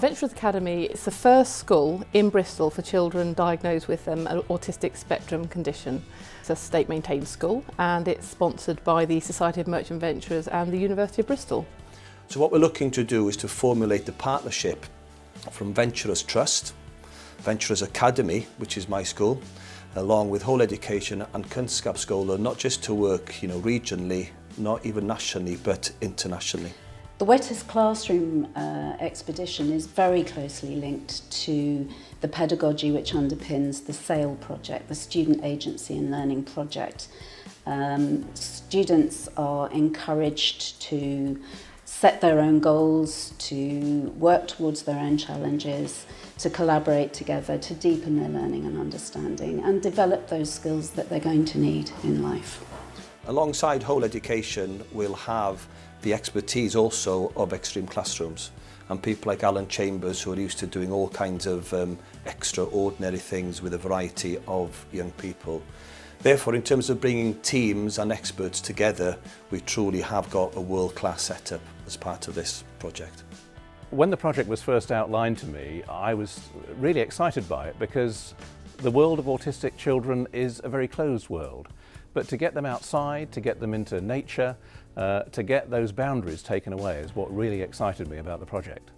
Ventures Academy is the first school in Bristol for children diagnosed with an autistic spectrum condition. It's a state-maintained school and it's sponsored by the Society of Merchant Venturers and the University of Bristol. So what we're looking to do is to formulate the partnership from VenturersTrust, Ventures Academy, which is my school, along with WholeEducation and Kunskapsskolan, not just to work, regionally, not even nationally, but internationally. The Wettest classroom expedition is very closely linked to the pedagogy which underpins the SAIL project, the Student Agency and Learning project. Students are encouraged to set their own goals, to work towards their own challenges, to collaborate together, to deepen their learning and understanding and develop those skills that they're going to need in life. Alongside WholeEducation, we'll have the expertise also of extreme classrooms and people like Alan Chambers who are used to doing all kinds of extraordinary things with a variety of young people. Therefore, in terms of bringing teams and experts together, we truly have got a world-class setup as part of this project. When the project was first outlined to me, I was really excited by it because the world of autistic children is a very closed world. But to get them outside, to get them into nature, to get those boundaries taken away is what really excited me about the project.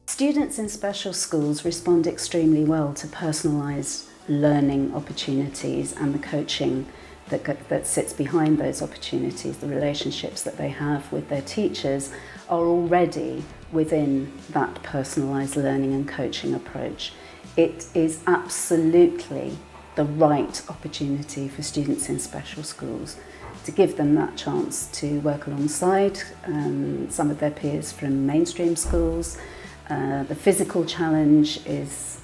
Students in special schools respond extremely well to personalised learning opportunities and the coaching that sits behind those opportunities. The relationships that they have with their teachers are already within that personalised learning and coaching approach. It is absolutely the right opportunity for students in special schools to give them that chance to work alongside some of their peers from mainstream schools. The physical challenge is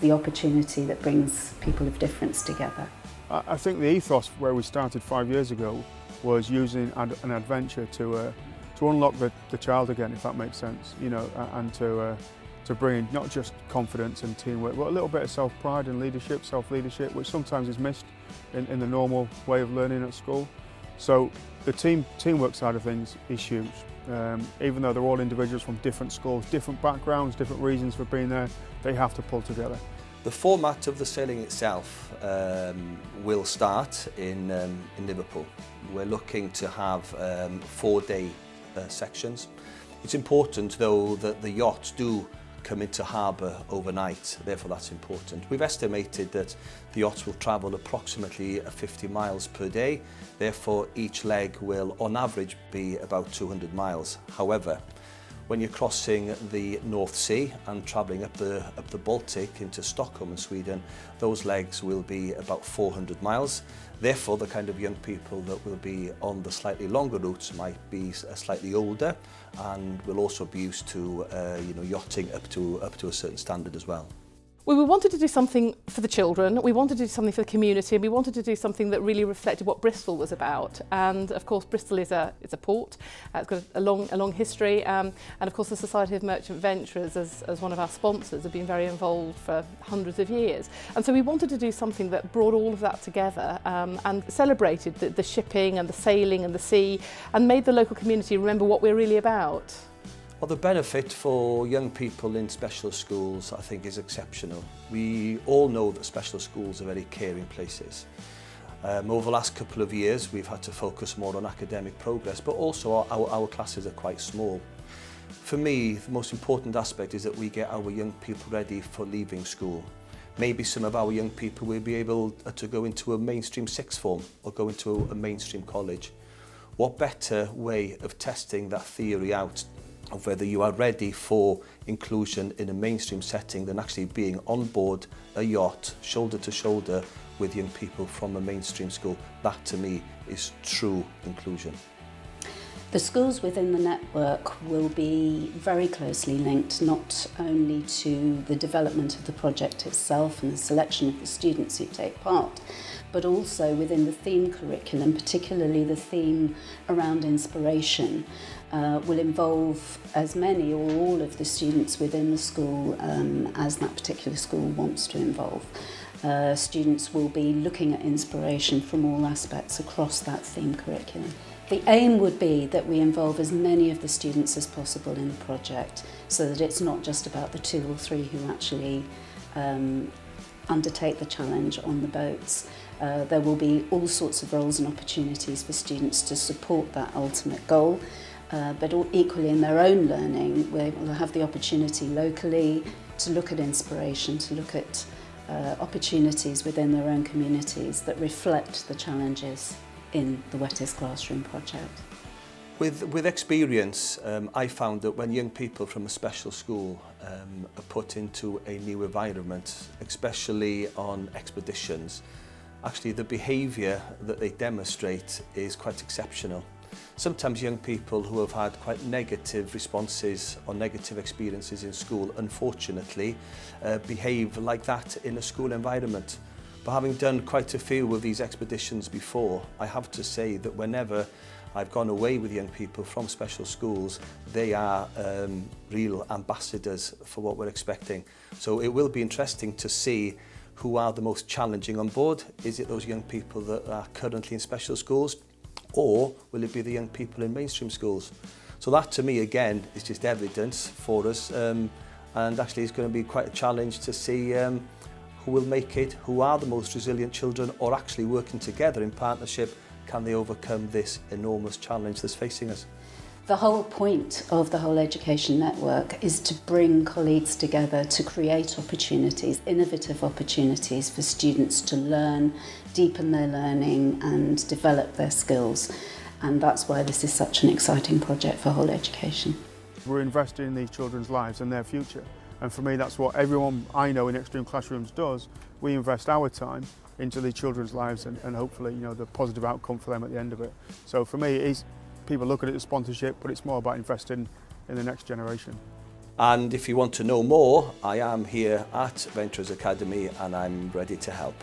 the opportunity that brings people of difference together. I think the ethos where we started 5 years ago was using an adventure to unlock the child again, if that makes sense, and to bring in not just confidence and teamwork, but a little bit of self-pride and leadership, self-leadership, which sometimes is missed in the normal way of learning at school. So the teamwork side of things is huge. Even though they're all individuals from different schools, different backgrounds, different reasons for being there, they have to pull together. The format of the sailing itself will start in Liverpool. We're looking to have 4-day sections. It's important though that the yachts do come into harbour overnight, therefore that's important. We've estimated that the yachts will travel approximately 50 miles per day, therefore each leg will on average be about 200 miles. However, when you're crossing the North Sea and travelling up the Baltic into Stockholm in Sweden, those legs will be about 400 miles. Therefore, the kind of young people that will be on the slightly longer routes might be slightly older and will also be used to yachting up to a certain standard as well. Well, we wanted to do something for the children, we wanted to do something for the community, and we wanted to do something that really reflected what Bristol was about. And of course, Bristol is a port. It's got a long history, and of course, the Society of Merchant Venturers, as one of our sponsors, have been very involved for hundreds of years. And so we wanted to do something that brought all of that together and celebrated the shipping and the sailing and the sea, and made the local community remember what we're really about. Well, the benefit for young people in special schools, I think, is exceptional. We all know that special schools are very caring places. Over the last couple of years, we've had to focus more on academic progress, but also our classes are quite small. For me, the most important aspect is that we get our young people ready for leaving school. Maybe some of our young people will be able to go into a mainstream sixth form or go into a mainstream college. What better way of testing that theory out of whether you are ready for inclusion in a mainstream setting than actually being on board a yacht, shoulder to shoulder with young people from a mainstream school. That to me is true inclusion. The schools within the network will be very closely linked not only to the development of the project itself and the selection of the students who take part, but also within the theme curriculum, particularly the theme around inspiration, will involve as many or all of the students within the school as that particular school wants to involve. Students will be looking at inspiration from all aspects across that theme curriculum. The aim would be that we involve as many of the students as possible in the project, so that it's not just about the 2 or 3 who actually undertake the challenge on the boats. There will be all sorts of roles and opportunities for students to support that ultimate goal, but equally in their own learning, we will have the opportunity locally to look at inspiration, to look at opportunities within their own communities that reflect the challenges in the Wettest Classroom project. With experience, I found that when young people from a special school are put into a new environment, especially on expeditions, actually the behaviour that they demonstrate is quite exceptional. Sometimes young people who have had quite negative responses or negative experiences in school, unfortunately, behave like that in a school environment. But having done quite a few of these expeditions before, I have to say that whenever I've gone away with young people from special schools, they are real ambassadors for what we're expecting. So it will be interesting to see who are the most challenging on board. Is it those young people that are currently in special schools, or will it be the young people in mainstream schools? So that to me again is just evidence for us, and actually it's going to be quite a challenge to see who will make it, who are the most resilient children, or actually working together in partnership, can they overcome this enormous challenge that's facing us? The whole point of the WholeEducation network is to bring colleagues together to create opportunities, innovative opportunities for students to learn, deepen their learning and develop their skills. And that's why this is such an exciting project for WholeEducation. We're investing in these children's lives and their future. And for me, that's what everyone I know in Extreme Classrooms does. We invest our time into the children's lives and hopefully, the positive outcome for them at the end of it. So for me, it is, people look at it as sponsorship, but it's more about investing in the next generation. And if you want to know more, I am here at Ventures Academy and I'm ready to help.